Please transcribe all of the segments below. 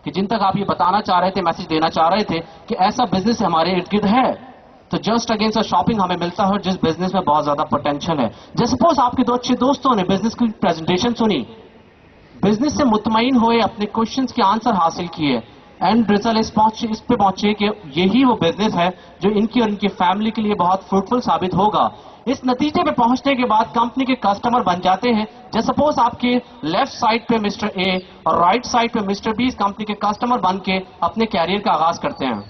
کہ جن تک آپ یہ بتانا چاہ رہے تھے, میسج دینا چاہ رہے تھے کہ ایسا بزنس ہمارے ارد گرد ہے, تو جسٹ اگینسٹ شاپنگ ہمیں ملتا ہے جس بزنس میں بہت زیادہ پوٹینشیل ہے. جیسے سپوز آپ کے دو اچھے دوستوں نے بزنس کی پریزنٹیشن سنی, بزنس سے مطمئن ہوئے, اپنے کوشچنس کے آنسر حاصل کیے, اینڈ ریزلٹ اس پہ پہنچے کہ یہی وہ بزنس ہے جو ان کی اور ان کی فیملی کے لیے بہت فروٹفل ثابت ہوگا. اس نتیجے پہ پہنچنے کے بعد کمپنی کے کسٹمر بن جاتے ہیں. جیسے سپوز آپ کے لیفٹ سائڈ پہ مسٹر اے اور رائٹ سائڈ پہ مسٹر بی اس کمپنی کے کسٹمر بن کے اپنے کیریئر کا آغاز کرتے ہیں.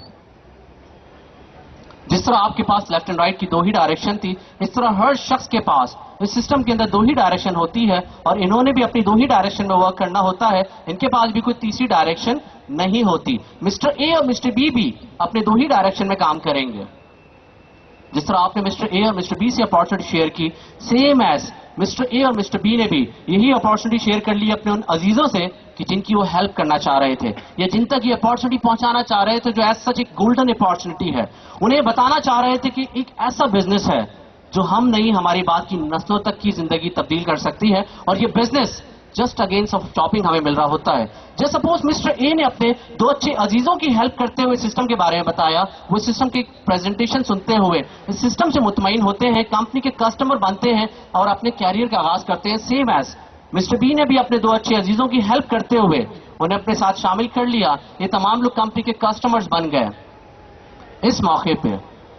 جس طرح آپ کے پاس لیفٹ اینڈ رائٹ کی دو ہی ڈائریکشن تھی, اس طرح ہر شخص کے پاس اس سسٹم کے اندر دو ہی ڈائریکشن ہوتی ہے, اور انہوں نے بھی اپنی دو ہی ڈائریکشن میں ورک کرنا ہوتا ہے. ان کے پاس بھی کوئی تیسری ڈائریکشن نہیں ہوتی. مسٹر اے اور مسٹر بی بھی اپنے دو ہی ڈائریکشن میں کام کریں گے. جس طرح آپ نے مسٹر اے اور مسٹر بی سے اپارچونیٹی شیئر کی, سیم ایز مسٹر اے اور مسٹر بی نے بھی یہی اپارچونیٹی شیئر کر لی اپنے ان عزیزوں سے کہ جن کی وہ ہیلپ کرنا چاہ رہے تھے, یا جن تک یہ اپارچونیٹی پہنچانا چاہ رہے تھے جو ایز سچ ایک گولڈن اپارچونیٹی ہے. انہیں بتانا چاہ رہے تھے کہ ایک ایسا بزنس ہے جو ہم نہیں, ہماری بات کی نسلوں تک کی زندگی تبدیل کر سکتی ہے, اور یہ business just against of shopping ہمیں مل رہا ہوتا ہے. جیسے سپوز مسٹر اے نے اپنے دو اچھے عزیزوں کی ہیلپ کرتے ہوئے سسٹم کے بارے میں بتایا, وہ سسٹم کی پریزنٹیشن سنتے ہوئے اس سسٹم سے مطمئن ہوتے ہیں, کمپنی کے کسٹمر بنتے ہیں اور اپنے کیریئر کا آغاز کرتے ہیں. سیم ایز مسٹر بی نے بھی اپنے دو اچھے عزیزوں کی ہیلپ کرتے ہوئے انہیں اپنے ساتھ شامل کر لیا, یہ تمام لوگ کمپنی کے کسٹمرز بن گئے. اس موقع پہ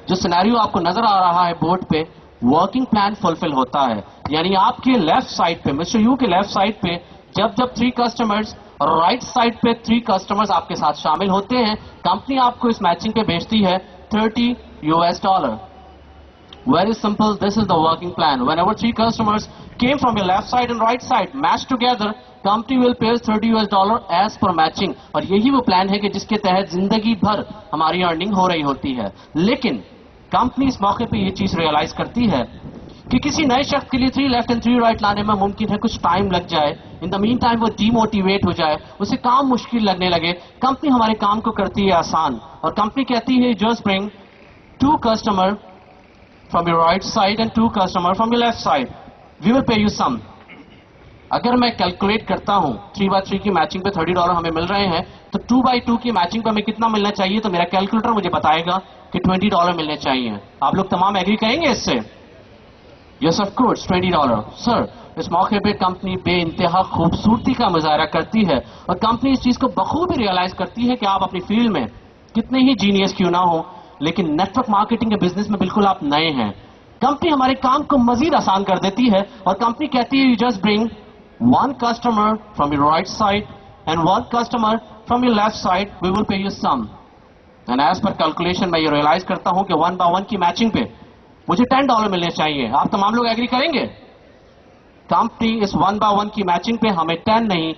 جو سینیریو آپ کو نظر آ رہا ہے بورڈ پہ, ورکنگ پلان فلفل ہوتا ہے. یعنی آپ کے لیفٹ سائڈ پہ, مسٹر یو کے لیفٹ سائڈ پہ جب 3 کسٹمرز اور رائٹ سائڈ پہ 3 کسٹمرز آپ کے ساتھ شامل ہوتے ہیں, کمپنی آپ کو اس میچنگ پہ بیچتی ہے $30. Very simple, this is the working plan. Whenever 3 customers came from your left side and right side, matched together, company will pay $30 as per matching. اور یہی وہ پلان ہے کہ جس کے تحت زندگی بھر ہماری ارننگ ہو رہی ہوتی ہے. لیکن کمپنی اس موقع پہ یہ چیز ریئلائز کرتی ہے کہ کسی نئے شخص کے لیے 3 لیفٹ اینڈ 3 رائٹ لانے میں ممکن ہے کچھ ٹائم لگ جائے, ان دا مین ٹائم وہ ڈی موٹیویٹ ہو جائے, اسے کام مشکل لگنے لگے. کمپنی ہمارے کام کو کرتی ہے آسان, اور کمپنی کہتی ہے just bring 2 customer from your right side and 2 customer from your left side. We will pay you some. اگر میں کیلکولیٹ کرتا ہوں 3x3 کی میچنگ پہ $30 ہمیں مل رہے ہیں, تو 2x2 کی میچنگ پہ ہمیں کتنا ملنا چاہیے, تو میرا کیلکولیٹر مجھے بتائے گا کہ $20 ملنے چاہیے. آپ لوگ تمام ایگری کریں گے اس سے؟ Yes of course $20. سر, اس موقع پہ کمپنی بے انتہا خوبصورتی کا مظاہرہ کرتی ہے, اور کمپنی اس چیز کو بخوبی ریئلائز کرتی ہے کہ آپ اپنی فیلڈ میں کتنے ہی جینیس کیوں نہ ہو, لیکن نیٹ ورک مارکیٹنگ کے بزنس میں بالکل آپ نئے ہیں. کمپنی ہمارے کام کو مزید آسان کر دیتی ہے, اور کمپنی کہتی ہے you just bring 1 customer from your right side and 1 customer from your left side, we will pay you some. And as per calculation میں یہ ریئلائز کرتا ہوں کہ 1x1 کی میچنگ پہ مجھے $10 ملنے چاہیے. آپ تمام لوگ ایگری کریں گے؟ کمپنی اس 1x1 کی میچنگ پہ ہمیں 10 نہیں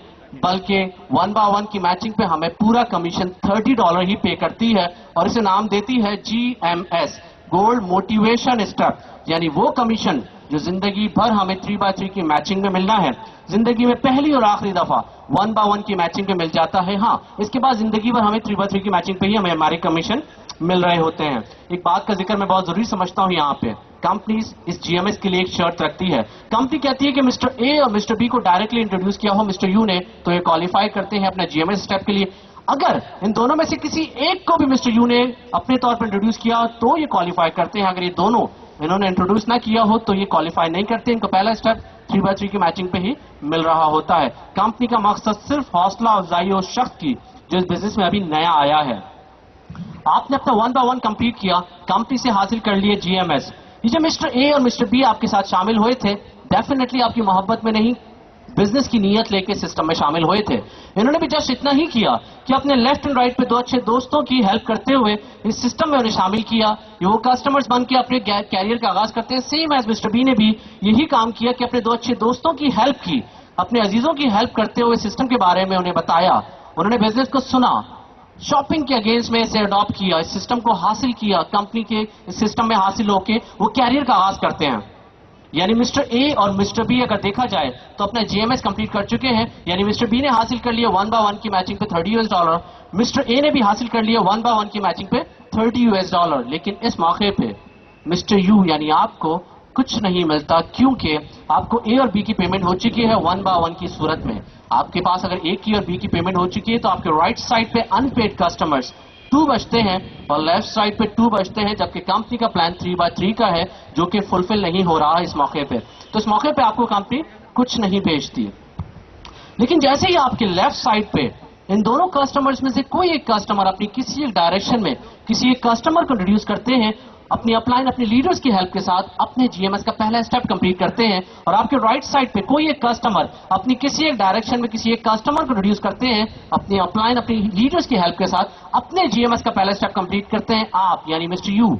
بلکہ 1x1 کی میچنگ پہ ہمیں پورا کمیشن $30 ہی پے کرتی ہے, اور اسے نام دیتی ہے GMS, گولڈ موٹیویشن اسٹیپ. یعنی وہ کمیشن جو زندگی بھر ہمیں 3x3 کی میچنگ میں ملنا ہے, زندگی میں پہلی اور آخری دفعہ 1x1 کی میچنگ پہ مل جاتا ہے. ہاں, اس کے بعد زندگی بھر ہمیں 3x3 کی میچنگ پہ ہی ہمیں ہماری کمیشن مل رہے ہوتے ہیں. ایک بات کا ذکر میں بہت ضروری سمجھتا ہوں یہاں پہ, کمپنیز اس GMS کے لیے ایک شرط رکھتی ہے. کمپنی کہتی ہے کہ مسٹر اے اور مسٹر بی کو ڈائریکٹلی انٹروڈیوس کیا ہو مسٹر یو نے, تو یہ کوالیفائی کرتے ہیں اپنا GMS اسٹیپ کے لیے. اگر ان دونوں میں سے کسی ایک کو بھی مسٹر یو نے اپنے طور پر انٹروڈیوس کیا تو یہ کوالیفائی کرتے ہیں. اگر یہ دونوں انہوں نے انٹروڈیوس نہ کیا ہو تو یہ کوالیفائی نہیں کرتے, ان کو پہلا اسٹیپ 3x3 کی میچنگ پہ ہی مل رہا ہوتا ہے. کمپنی کا مقصد صرف حوصلہ افزائی اس شخص کی جو اس بزنس میں ابھی نیا آیا ہے. آپ نے اپنا 1x1 کمپلیٹ کیا, کمپنی سے حاصل کر لیے GMS. یہ جو مسٹر اے اور مسٹر بی آپ کے ساتھ شامل ہوئے تھے, ڈیفینیٹلی آپ کی محبت میں نہیں بزنس کی نیت لے کے سسٹم میں شامل ہوئے تھے. انہوں نے بھی جسٹ اتنا ہی کیا کہ اپنے لیفٹ اینڈ رائٹ پہ 2 اچھے دوستوں کی ہیلپ کرتے ہوئے اس سسٹم میں انہیں شامل کیا. یہ وہ کسٹمرز بن کے اپنے کیریئر کا آغاز کرتے ہیں. سیم ایز مسٹر بی نے بھی یہی کام کیا کہ اپنے 2 اچھے دوستوں کی ہیلپ کی, اپنے عزیزوں کی ہیلپ کرتے ہوئے سسٹم کے بارے میں انہیں بتایا. انہوں نے بزنس کو سنا, شاپنگ کے اگینسٹ میں اسے اڈاپٹ کیا, اس سسٹم کو حاصل کیا, کمپنی کے اس سسٹم میں حاصل ہو کے وہ کیریئر کا آغاز کرتے ہیں. یعنی مسٹر اے اور مسٹر بی اگر دیکھا جائے تو اپنا GMS کمپلیٹ کر چکے ہیں. یعنی مسٹر بی نے حاصل کر لیا 1x1 کی میچنگ پہ $30, مسٹر اے نے بھی حاصل کر لیا 1x1 کی میچنگ پہ $30. لیکن اس موقع پہ مسٹر یو یعنی آپ کو कुछ नहीं मिलता, क्योंकि आपको ए और बी की पेमेंट हो चुकी है 1/1 की सूरत में। आपके पास अगर ए की और बी की पेमेंट हो चुकी है तो आपके राइट साइड पे अनपेड कस्टमर्स 2 बचते हैं और लेफ्ट साइड पे 2 बचते हैं, जबकि कंपनी का प्लान 3/3 का है जो कि फुलफिल नहीं हो रहा है इस मौके पे। तो इस मौके पे आपको कंपनी कुछ नहीं भेजती है। लेकिन जैसे ही आपके लेफ्ट साइड पे इन दोनों कस्टमर्स में से कोई एक कस्टमर अपनी किसी एक डायरेक्शन में किसी एक कस्टमर को इंट्रोड्यूस करते हैं, अपनी अपलाइन अपने लीडर्स की हेल्प के साथ अपने जीएमएस का पहला स्टेप कंप्लीट करते हैं, और आपके राइट साइड पे कोई एक कस्टमर अपनी किसी एक डायरेक्शन में किसी एक कस्टमर को इंट्रोड्यूस करते हैं, अपनी अपलाइन अपनी लीडर्स की हेल्प के साथ अपने जीएमएस का पहला स्टेप कंप्लीट करते हैं, आप यानी मिस्टर यू,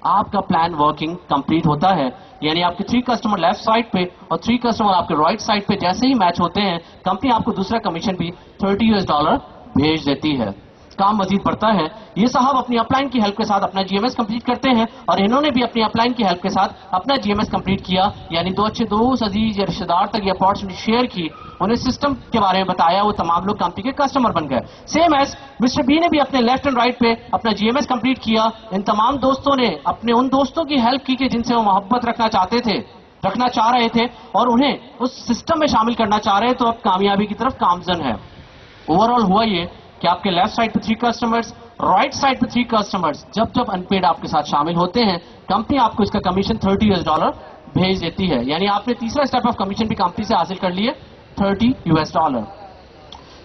आपका प्लान वर्किंग कंप्लीट होता है। यानी आपके 3 कस्टमर लेफ्ट साइड पे और 3 कस्टमर आपके राइट साइड पे जैसे ही मैच होते हैं, कंपनी आपको दूसरा कमीशन भी $30 भेज देती है। काम मजीद बढ़ता है। ये साहब अपनी अपलाइन की हेल्प के साथ अपना जीएमएस कंप्लीट करते हैं और इन्होंने भी अपनी अपलाइन की हेल्प के साथ अपना जीएमएस कंप्लीट किया, यानी 2 अच्छे दोस्त अजीज या रिश्तेदार तक ये अपॉर्चुनिटी शेयर की, उन्हें सिस्टम के बारे में बताया, वो तमाम लोग कंपनी के कस्टमर बन गए। सेम एज मिस्टर बी ने भी अपने लेफ्ट एंड राइट पे अपना जीएमएस कंप्लीट किया। इन तमाम दोस्तों ने अपने उन दोस्तों की हेल्प की कि जिनसे वो मोहब्बत रखना चाह रहे थे और उन्हें उस सिस्टम में शामिल करना चाह रहे, तो अब कामयाबी की तरफ गामजन है। ओवरऑल हुआ ये कि आपके लेफ्ट साइड पे 3 कस्टमर्स, राइट साइड पे 3 कस्टमर्स जब जब अनपेड आपके साथ शामिल होते हैं, कंपनी आपको इसका कमीशन $30 भेज देती है। यानी आपने तीसरा स्टेप ऑफ कमीशन भी कंपनी से हासिल कर लिए, $30।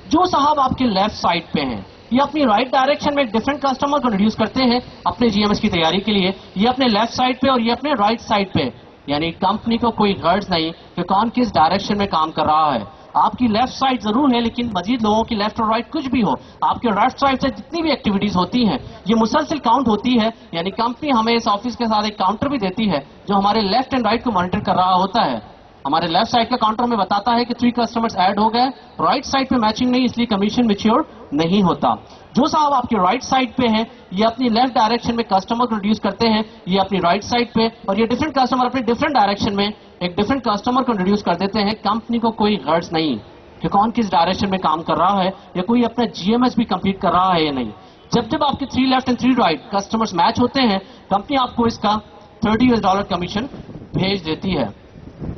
जो साहब आपके लेफ्ट साइड पे हैं, ये अपनी राइट डायरेक्शन में एक डिफरेंट कस्टमर को इंट्रोड्यूस करते हैं अपने जीएमएस की तैयारी के लिए, ये अपने लेफ्ट साइड पे और ये अपने राइट साइड पे, यानी कंपनी को कोई गर्ज नहीं कि कौन किस डायरेक्शन में काम कर रहा है। आपकी लेफ्ट साइड जरूर है, लेकिन मजीद लोगों की लेफ्ट और राइट कुछ भी हो, आपके राइट साइड से जितनी भी एक्टिविटीज होती हैं ये मुसलसल काउंट होती है। यानी कंपनी हमें इस ऑफिस के साथ एक काउंटर भी देती है जो हमारे लेफ्ट एंड राइट को मॉनिटर कर रहा होता है। हमारे लेफ्ट साइड का काउंटर में बताता है कि 3 कस्टमर्स ऐड हो गए, राइट साइड पे मैचिंग नहीं, इसलिए कमीशन मैच्योर नहीं होता। जो साहब आपके राइट साइड पे हैं, ये अपनी लेफ्ट डायरेक्शन में कस्टमर को इंट्रोड्यूस करते हैं, ये अपनी राइट साइड पे, और ये डिफरेंट कस्टमर अपने डिफरेंट डायरेक्शन में एक डिफरेंट कस्टमर को इंट्रोड्यूस कर देते हैं। कंपनी को कोई गर्ज नहीं कि कौन किस डायरेक्शन में काम कर रहा है या कोई अपना जीएमएस भी कंप्लीट कर रहा है या नहीं। जब जब आपके 3 left and 3 right customers match होते हैं, कंपनी आपको इसका $30 कमीशन भेज देती है।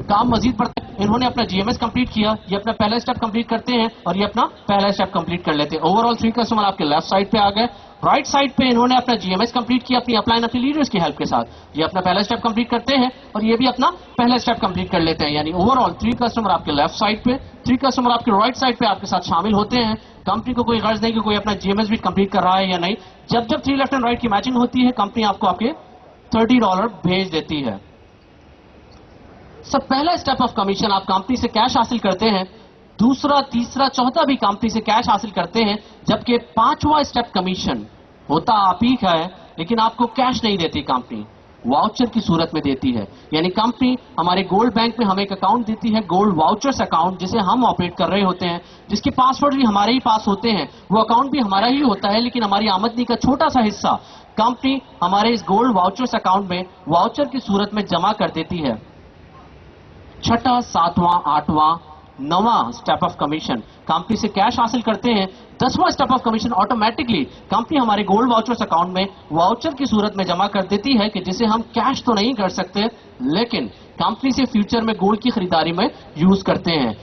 काम मजीद बढ़ता है। इन्होंने अपना जीएमएस कंप्लीट किया, ये अपना पहला स्टेप कंप्लीट करते हैं और ये अपना पहला स्टेप कंप्लीट कर लेते हैं। ओवरऑल 3 कस्टमर आपके लेफ्ट साइड पे आ गए। राइट साइड पे इन्होंने अपना जीएमएस कंप्लीट किया अपनी अपलाइन अपनी लीडर्स की हेल्प के साथ, ये अपना पहला स्टेप कंप्लीट करते हैं और ये भी अपना पहला स्टेप कंप्लीट कर लेते हैं। यानी ओवरऑल 3 कस्टमर आपके लेफ्ट साइड पे, 3 कस्टमर आपके राइट साइड पे आपके साथ शामिल होते हैं। कंपनी को कोई गर्ज नहीं कि कोई अपना जीएमएस भी कंप्लीट कर रहा है या नहीं। जब जब 3 लेफ्ट एंड राइट की मैचिंग होती है, कंपनी आपको आपके $30 भेज देती है। सब पहला स्टेप ऑफ कमीशन आप कंपनी से कैश हासिल करते हैं, दूसरा तीसरा चौथा भी कंपनी से कैश हासिल करते हैं, जबकि 5वां स्टेप कमीशन होता आप ही का है, लेकिन आपको कैश नहीं देती कंपनी, वाउचर की सूरत में देती है। यानी कंपनी हमारे गोल्ड बैंक में हमें एक अकाउंट देती है, गोल्ड वाउचर्स अकाउंट, जिसे हम ऑपरेट कर रहे होते हैं, जिसके पासवर्ड भी हमारे ही पास होते हैं, वो अकाउंट भी हमारा ही होता है, लेकिन हमारी आमदनी का छोटा सा हिस्सा कंपनी हमारे इस गोल्ड वाउचर्स अकाउंट में वाउचर की सूरत में जमा कर देती है। 6वां 7वां 8वां 9वां स्टेप ऑफ कमीशन कंपनी से कैश हासिल करते हैं। 10वां step of commission automatically company हमारे गोल्ड वाउचर्स अकाउंट में वाउचर की सूरत में जमा कर देती है, कि जिसे हम कैश तो नहीं कर सकते, लेकिन कंपनी से फ्यूचर में गोल्ड की खरीदारी में यूज करते हैं।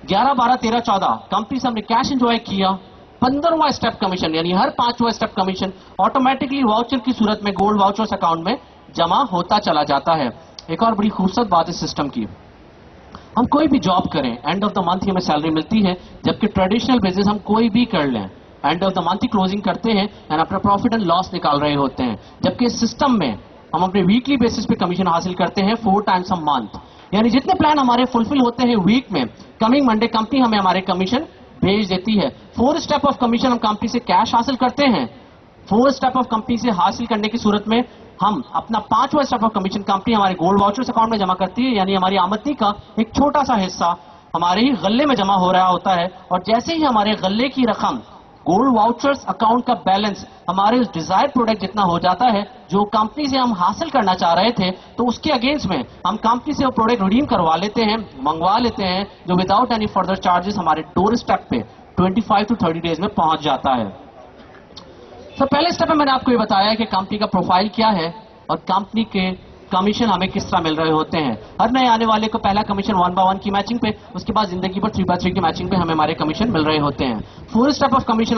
11 12 13 14 कंपनी से हमने कैश एंजॉय किया। 15वां स्टेप कमीशन यानी हर 5वां स्टेप कमीशन ऑटोमेटिकली वाउचर की सूरत में गोल्ड वाउचर्स अकाउंट में जमा होता चला जाता है। एक और बड़ी खूबसूरत बात इस सिस्टम की, हम कोई भी जॉब करें, एंड ऑफ द मंथ हमें सैलरी मिलती है, जबकि ट्रेडिशनल बिजनेस हम कोई भी कर लें, end of the month he closing करते हैं एंड अपना प्रॉफिट एंड लॉस निकाल रहे होते हैं। जबकि इस सिस्टम में हम अपने वीकली बेसिस पे कमीशन हासिल करते हैं 4 टाइम्स अ मंथ। यानी जितने प्लान हमारे फुलफिल होते हैं वीक में, कमिंग मंडे कंपनी हमें हमारे कमीशन भेज देती है। 4 स्टेप ऑफ कमीशन हम कंपनी से कैश हासिल करते हैं। 4 स्टेप ऑफ कंपनी से हासिल करने की सूरत में हम अपना 5वां स्टेप ऑफ कमीशन कंपनी हमारे गोल्ड वाउचर्स अकाउंट में जमा करती है। यानी हमारी आमदनी का एक छोटा सा हिस्सा हमारे ही गल्ले में जमा हो रहा होता है, और जैसे ही हमारे गल्ले की रकम गोल्ड वाउचर्स अकाउंट का बैलेंस हमारे उस डिजायर प्रोडक्ट जितना हो जाता है जो कंपनी से हम हासिल करना चाह रहे थे, तो उसके अगेंस्ट में हम कंपनी से वो प्रोडक्ट रिडीम करवा लेते हैं, मंगवा लेते हैं, जो विदाउट एनी फर्दर चार्जेस हमारे डोर स्टेप पे 25 to 30 डेज में पहुंच जाता है। तो पहले स्टेप में मैंने आपको ये बताया कि कंपनी का प्रोफाइल क्या है और कंपनी के کمیشن ہمیں کس طرح مل رہے ہوتے ہیں. ہر نئے آنے والے کو پہلا کمیشن 1/1 کی میچنگ پہ, اس کے بعد زندگی پر 3/3 کی میچنگ پہ ہمیں ہمارے کمیشن مل رہے ہوتے ہیں. 4 اسٹیپ آف کمیشن